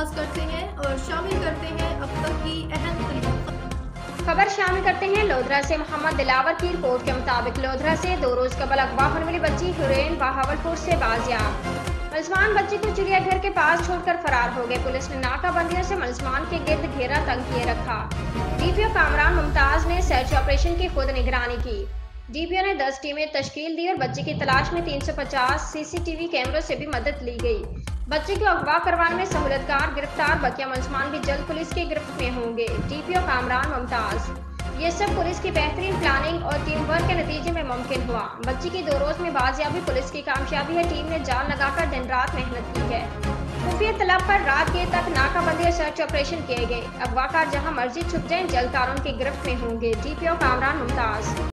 आगाज करते हैं और शामिल करते हैं अब तक की अहम तरीन खबर शामिल करते हैं लोधरा से। मोहम्मद दिलावर की रिपोर्ट के मुताबिक लोधरा से 2 रोज कबल अगवा होने वाली बच्ची हुरैन बहावलपुर से बाजियाब। मुलजमान बच्ची को चिड़ियाघर के पास छोड़कर फरार हो गए। पुलिस ने नाकाबंदियों से मुलजमान के गिर्द घेरा तंग किए रखा। डीपीओ कामरान मुमताज ने सर्च ऑपरेशन की खुद निगरानी की। डीपीओ ने 10 टीमें तश्कील दी और बच्ची की तलाश में 350 सीसीटीवी कैमरों से भी मदद ली गई। बच्ची को अगवा करवाने में सहूलतकार गिरफ्तार बकिया मुलजमान भी जल्द पुलिस की गिरफ्त में होंगे। डीपीओ कामरान मुमताज। ये सब पुलिस की बेहतरीन प्लानिंग और टीम वर्क के नतीजे में मुमकिन हुआ। बच्ची की 2 रोज में बाजियाबी पुलिस की कामयाबी है। टीम ने जाल लगाकर दिन रात मेहनत की है। खुफिया तलब पर रात देर तक नाकाबंदी और सर्च ऑपरेशन किए गए। अगवाकार जहां मर्जी छुप जाएं, जल्द कानून की गिरफ्त में होंगे। डीपीओ कामरान मुमताज।